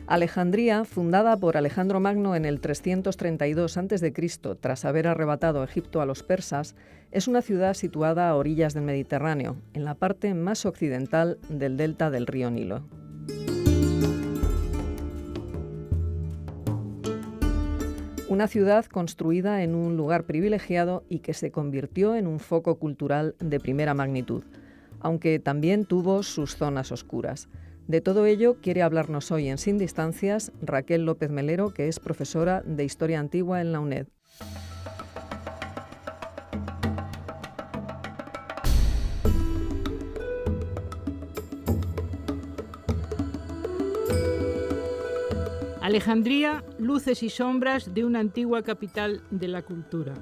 Alejandría, fundada por Alejandro Magno en el 332 a.C., tras haber arrebatado Egipto a los persas, es una ciudad situada a orillas del Mediterráneo, en la parte más occidental del delta del río Nilo. Una ciudad construida en un lugar privilegiado y que se convirtió en un foco cultural de primera magnitud, aunque también tuvo sus zonas oscuras. De todo ello quiere hablarnos hoy en Sin Distancias Raquel López Melero, que es profesora de Historia Antigua en la UNED. Alejandría, luces y sombras de una antigua capital de la cultura.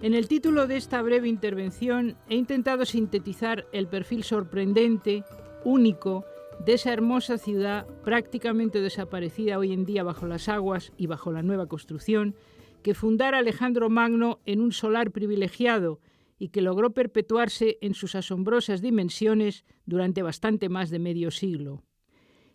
En el título de esta breve intervención he intentado sintetizar el perfil sorprendente, único, de esa hermosa ciudad prácticamente desaparecida hoy en día bajo las aguas y bajo la nueva construcción, que fundara Alejandro Magno en un solar privilegiado y que logró perpetuarse en sus asombrosas dimensiones durante bastante más de medio siglo.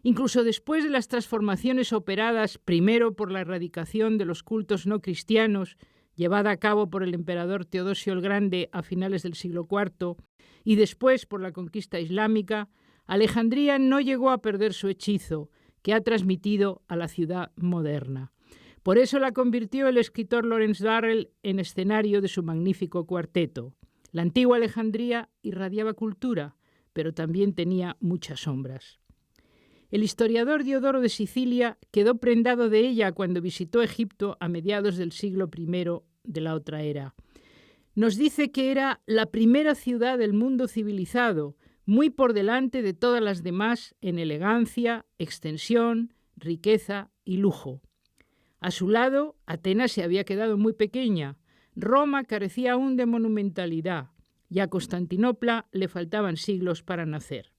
Incluso después de las transformaciones operadas primero por la erradicación de los cultos no cristianos, llevada a cabo por el emperador Teodosio el Grande a finales del siglo IV, y después por la conquista islámica, Alejandría no llegó a perder su hechizo, que ha transmitido a la ciudad moderna. Por eso la convirtió el escritor Lawrence Durrell en escenario de su magnífico cuarteto. La antigua Alejandría irradiaba cultura, pero también tenía muchas sombras. El historiador Diodoro de Sicilia quedó prendado de ella cuando visitó Egipto a mediados del siglo I de la otra era. Nos dice que era la primera ciudad del mundo civilizado, muy por delante de todas las demás en elegancia, extensión, riqueza y lujo. A su lado, Atenas se había quedado muy pequeña, Roma carecía aún de monumentalidad y a Constantinopla le faltaban siglos para nacer.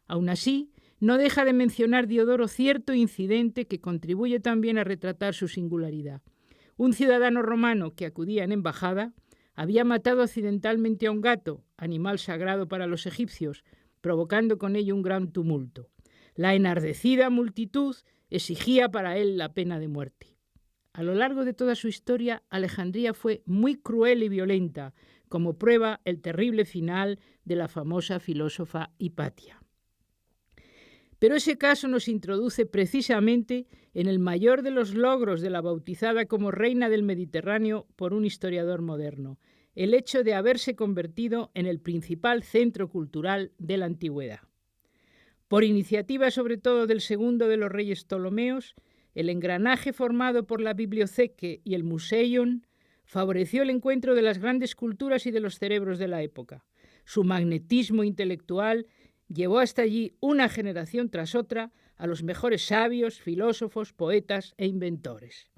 Aún así, no deja de mencionar Diodoro cierto incidente que contribuye también a retratar su singularidad. Un ciudadano romano que acudía en embajada había matado accidentalmente a un gato, animal sagrado para los egipcios, provocando con ello un gran tumulto. La enardecida multitud exigía para él la pena de muerte. A lo largo de toda su historia, Alejandría fue muy cruel y violenta, como prueba el terrible final de la famosa filósofa Hipatia. Pero ese caso nos introduce precisamente en el mayor de los logros de la bautizada como reina del Mediterráneo por un historiador moderno, el hecho de haberse convertido en el principal centro cultural de la antigüedad. Por iniciativa sobre todo del segundo de los reyes Ptolomeos, el engranaje formado por la Bibliotheke y el Museion favoreció el encuentro de las grandes culturas y de los cerebros de la época. Su magnetismo intelectual llevó hasta allí una generación tras otra a los mejores sabios, filósofos, poetas e inventores.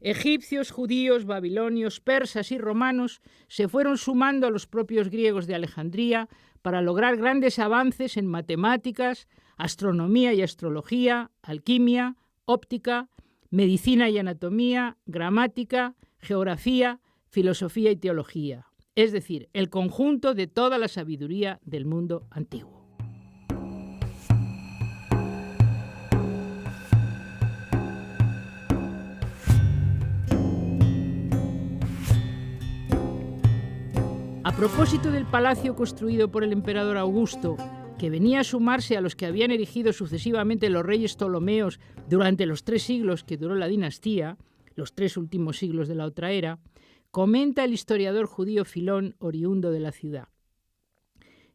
Egipcios, judíos, babilonios, persas y romanos se fueron sumando a los propios griegos de Alejandría para lograr grandes avances en matemáticas, astronomía y astrología, alquimia, óptica, medicina y anatomía, gramática, geografía, filosofía y teología, es decir, el conjunto de toda la sabiduría del mundo antiguo. A propósito del palacio construido por el emperador Augusto, que venía a sumarse a los que habían erigido sucesivamente los reyes Ptolomeos durante los 3 siglos que duró la dinastía, los 3 últimos siglos de la otra era, comenta el historiador judío Filón, oriundo de la ciudad.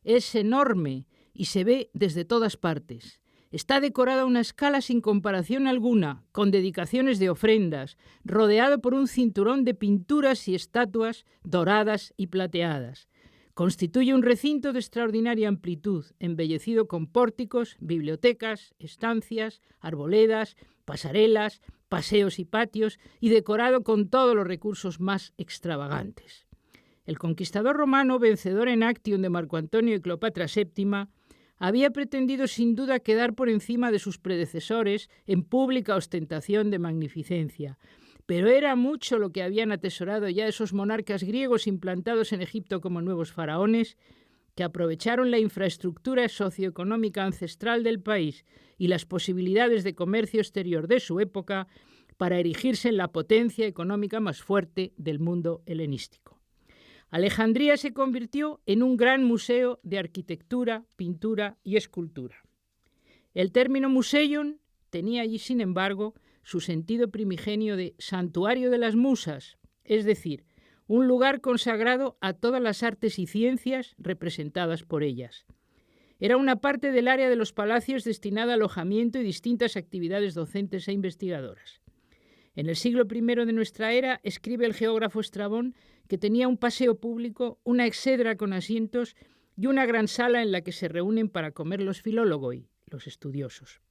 Es enorme y se ve desde todas partes. Está decorada a una escala sin comparación alguna, con dedicaciones de ofrendas, rodeado por un cinturón de pinturas y estatuas doradas y plateadas. Constituye un recinto de extraordinaria amplitud, embellecido con pórticos, bibliotecas, estancias, arboledas, pasarelas, paseos y patios, y decorado con todos los recursos más extravagantes. El conquistador romano, vencedor en Actium de Marco Antonio y Cleopatra VII, había pretendido sin duda quedar por encima de sus predecesores en pública ostentación de magnificencia, Pero era mucho lo que habían atesorado ya esos monarcas griegos implantados en Egipto como nuevos faraones, que aprovecharon la infraestructura socioeconómica ancestral del país y las posibilidades de comercio exterior de su época para erigirse en la potencia económica más fuerte del mundo helenístico. Alejandría se convirtió en un gran museo de arquitectura, pintura y escultura. El término museion tenía allí, sin embargo, su sentido primigenio de santuario de las musas, es decir, un lugar consagrado a todas las artes y ciencias representadas por ellas. Era una parte del área de los palacios destinada a alojamiento y distintas actividades docentes e investigadoras. En el siglo I de nuestra era, escribe el geógrafo Estrabón que tenía un paseo público, una exedra con asientos y una gran sala en la que se reúnen para comer los filólogoi, los estudiosos.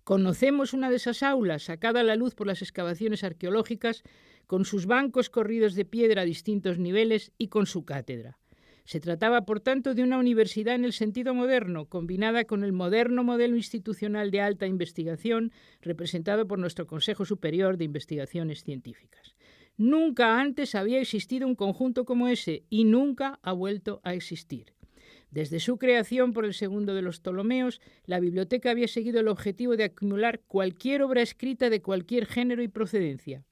Conocemos una de esas aulas, sacada a la luz por las excavaciones arqueológicas, con sus bancos corridos de piedra a distintos niveles y con su cátedra. Se trataba, por tanto, de una universidad en el sentido moderno, combinada con el moderno modelo institucional de alta investigación representado por nuestro Consejo Superior de Investigaciones Científicas. Nunca antes había existido un conjunto como ese y nunca ha vuelto a existir. Desde su creación por el segundo de los Ptolomeos, la biblioteca había seguido el objetivo de acumular cualquier obra escrita de cualquier género y procedencia.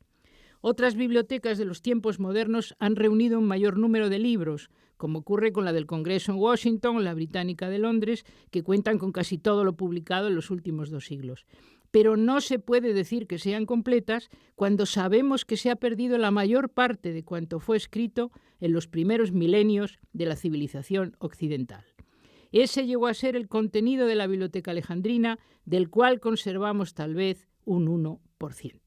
Otras bibliotecas de los tiempos modernos han reunido un mayor número de libros, como ocurre con la del Congreso en Washington o la Británica de Londres, que cuentan con casi todo lo publicado en los últimos 2 siglos. Pero no se puede decir que sean completas cuando sabemos que se ha perdido la mayor parte de cuanto fue escrito en los primeros milenios de la civilización occidental. Ese llegó a ser el contenido de la Biblioteca Alejandrina, del cual conservamos tal vez un 1%.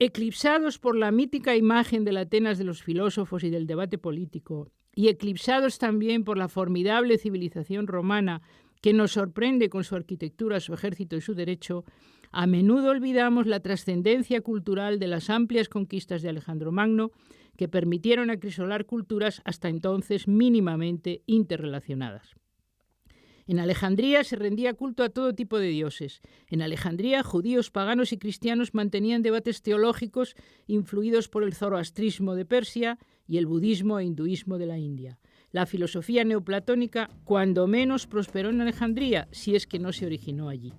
Eclipsados por la mítica imagen de la Atenas de los filósofos y del debate político, y eclipsados también por la formidable civilización romana que nos sorprende con su arquitectura, su ejército y su derecho, a menudo olvidamos la trascendencia cultural de las amplias conquistas de Alejandro Magno que permitieron acrisolar culturas hasta entonces mínimamente interrelacionadas. En Alejandría se rendía culto a todo tipo de dioses. En Alejandría, judíos, paganos y cristianos mantenían debates teológicos influidos por el zoroastrismo de Persia y el budismo e hinduismo de la India. La filosofía neoplatónica, cuando menos, prosperó en Alejandría, si es que no se originó allí.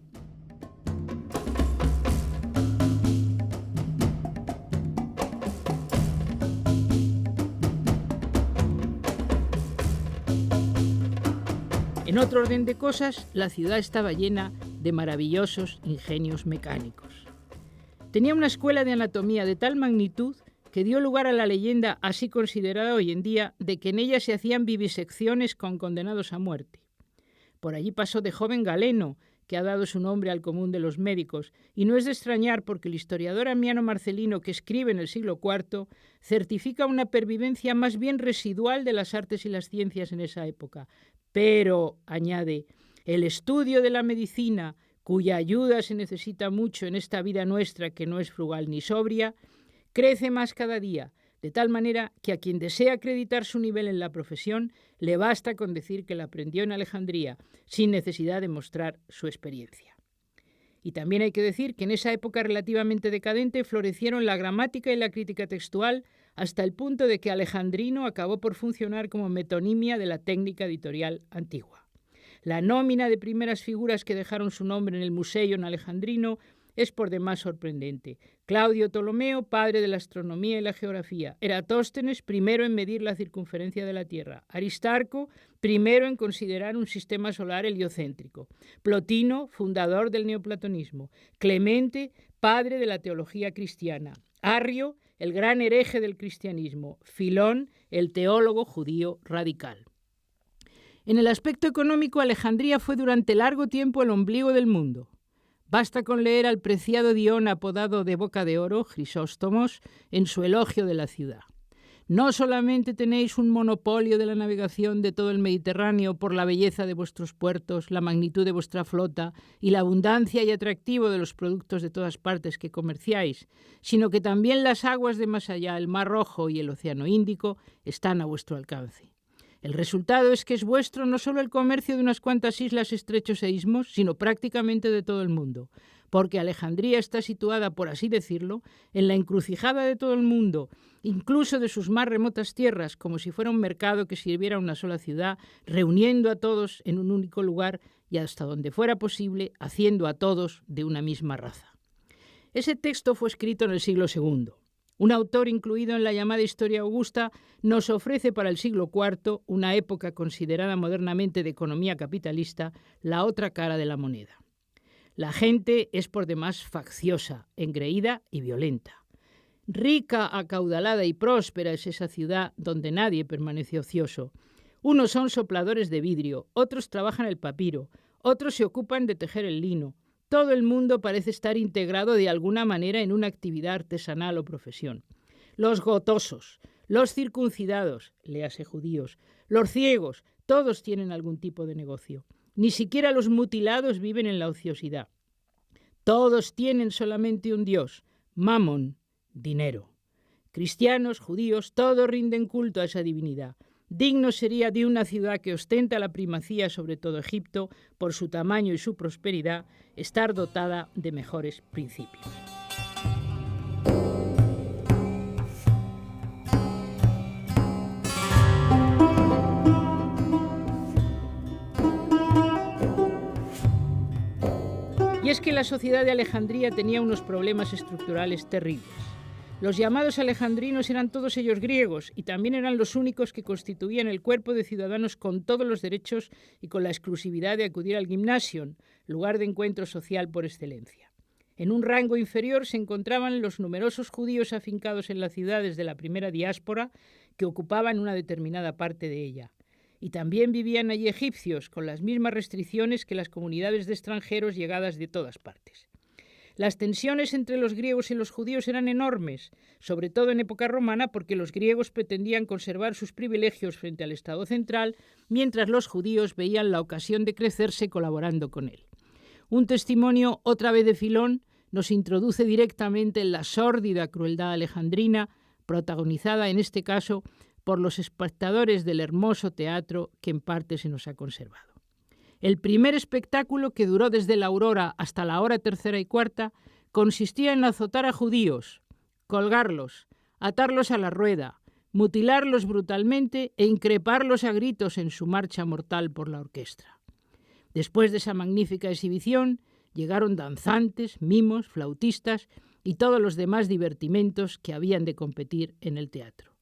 En otro orden de cosas, la ciudad estaba llena de maravillosos ingenios mecánicos. Tenía una escuela de anatomía de tal magnitud que dio lugar a la leyenda, así considerada hoy en día, de que en ella se hacían vivisecciones con condenados a muerte. Por allí pasó de joven Galeno, que ha dado su nombre al común de los médicos, y no es de extrañar porque el historiador Ammiano Marcelino, que escribe en el siglo IV, certifica una pervivencia más bien residual de las artes y las ciencias en esa época. Pero, añade, el estudio de la medicina, cuya ayuda se necesita mucho en esta vida nuestra que no es frugal ni sobria, crece más cada día, de tal manera que a quien desea acreditar su nivel en la profesión le basta con decir que la aprendió en Alejandría, sin necesidad de mostrar su experiencia. Y también hay que decir que en esa época relativamente decadente florecieron la gramática y la crítica textual hasta el punto de que Alejandrino acabó por funcionar como metonimia de la técnica editorial antigua. La nómina de primeras figuras que dejaron su nombre en el Museion Alejandrino es por demás sorprendente. Claudio Ptolomeo, padre de la astronomía y la geografía. Eratóstenes, primero en medir la circunferencia de la Tierra. Aristarco, primero en considerar un sistema solar heliocéntrico. Plotino, fundador del neoplatonismo. Clemente, padre de la teología cristiana. Arrio, el gran hereje del cristianismo. Filón, el teólogo judío radical. En el aspecto económico, Alejandría fue durante largo tiempo el ombligo del mundo. Basta con leer al preciado Dion apodado de Boca de Oro, Crisóstomos, en su elogio de la ciudad. No solamente tenéis un monopolio de la navegación de todo el Mediterráneo por la belleza de vuestros puertos, la magnitud de vuestra flota y la abundancia y atractivo de los productos de todas partes que comerciáis, sino que también las aguas de más allá, el Mar Rojo y el Océano Índico, están a vuestro alcance. El resultado es que es vuestro no solo el comercio de unas cuantas islas, estrechos e istmos, sino prácticamente de todo el mundo, porque Alejandría está situada, por así decirlo, en la encrucijada de todo el mundo, incluso de sus más remotas tierras, como si fuera un mercado que sirviera a una sola ciudad, reuniendo a todos en un único lugar y, hasta donde fuera posible, haciendo a todos de una misma raza. Ese texto fue escrito en el siglo II. Un autor incluido en la llamada Historia Augusta nos ofrece para el siglo IV, una época considerada modernamente de economía capitalista, la otra cara de la moneda. La gente es por demás facciosa, engreída y violenta. Rica, acaudalada y próspera es esa ciudad donde nadie permanece ocioso. Unos son sopladores de vidrio, otros trabajan el papiro, otros se ocupan de tejer el lino. Todo el mundo parece estar integrado de alguna manera en una actividad artesanal o profesión. Los gotosos, los circuncidados, léase judíos, los ciegos, todos tienen algún tipo de negocio. Ni siquiera los mutilados viven en la ociosidad. Todos tienen solamente un Dios, Mamón, dinero. Cristianos, judíos, todos rinden culto a esa divinidad. Digno sería de una ciudad que ostenta la primacía sobre todo Egipto, por su tamaño y su prosperidad, estar dotada de mejores principios. Y es que la sociedad de Alejandría tenía unos problemas estructurales terribles. Los llamados alejandrinos eran todos ellos griegos y también eran los únicos que constituían el cuerpo de ciudadanos con todos los derechos y con la exclusividad de acudir al gymnasium, lugar de encuentro social por excelencia. En un rango inferior se encontraban los numerosos judíos afincados en las ciudades de la primera diáspora que ocupaban una determinada parte de ella. Y también vivían allí egipcios, con las mismas restricciones que las comunidades de extranjeros llegadas de todas partes. Las tensiones entre los griegos y los judíos eran enormes, sobre todo en época romana, porque los griegos pretendían conservar sus privilegios frente al Estado central, mientras los judíos veían la ocasión de crecerse colaborando con él. Un testimonio, otra vez de Filón, nos introduce directamente en la sórdida crueldad alejandrina, protagonizada en este caso por los espectadores del hermoso teatro que en parte se nos ha conservado. El primer espectáculo, que duró desde la aurora hasta la hora tercera y cuarta, consistía en azotar a judíos, colgarlos, atarlos a la rueda, mutilarlos brutalmente e increparlos a gritos en su marcha mortal por la orquesta. Después de esa magnífica exhibición, llegaron danzantes, mimos, flautistas y todos los demás divertimentos que habían de competir en el teatro.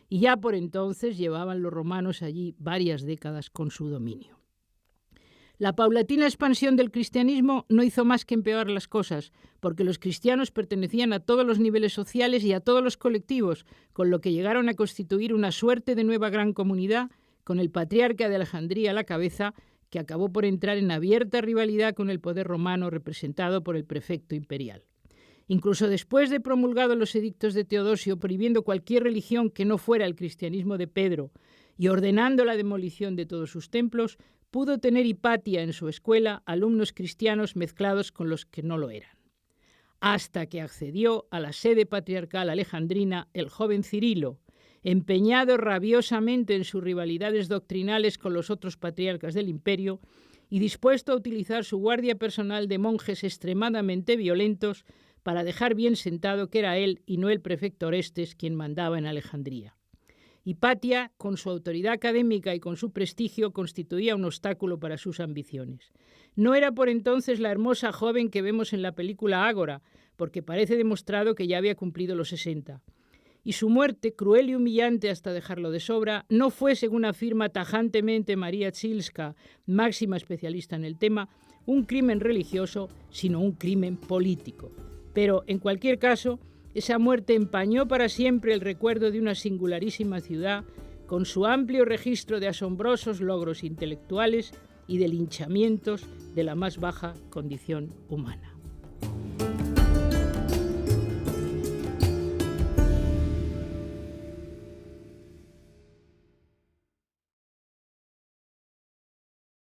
Y ya por entonces llevaban los romanos allí varias décadas con su dominio. La paulatina expansión del cristianismo no hizo más que empeorar las cosas, porque los cristianos pertenecían a todos los niveles sociales y a todos los colectivos, con lo que llegaron a constituir una suerte de nueva gran comunidad, con el patriarca de Alejandría a la cabeza, que acabó por entrar en abierta rivalidad con el poder romano representado por el prefecto imperial. Incluso después de promulgados los edictos de Teodosio prohibiendo cualquier religión que no fuera el cristianismo de Pedro y ordenando la demolición de todos sus templos, pudo tener Hipatia en su escuela alumnos cristianos mezclados con los que no lo eran. Hasta que accedió a la sede patriarcal alejandrina el joven Cirilo, empeñado rabiosamente en sus rivalidades doctrinales con los otros patriarcas del imperio y dispuesto a utilizar su guardia personal de monjes extremadamente violentos para dejar bien sentado que era él y no el prefecto Orestes quien mandaba en Alejandría. Hipatia, con su autoridad académica y con su prestigio, constituía un obstáculo para sus ambiciones. No era por entonces la hermosa joven que vemos en la película Ágora, porque parece demostrado que ya había cumplido los 60. Y su muerte, cruel y humillante hasta dejarlo de sobra, no fue, según afirma tajantemente María Chilska, máxima especialista en el tema, un crimen religioso, sino un crimen político. Pero, en cualquier caso, esa muerte empañó para siempre el recuerdo de una singularísima ciudad con su amplio registro de asombrosos logros intelectuales y de linchamientos de la más baja condición humana.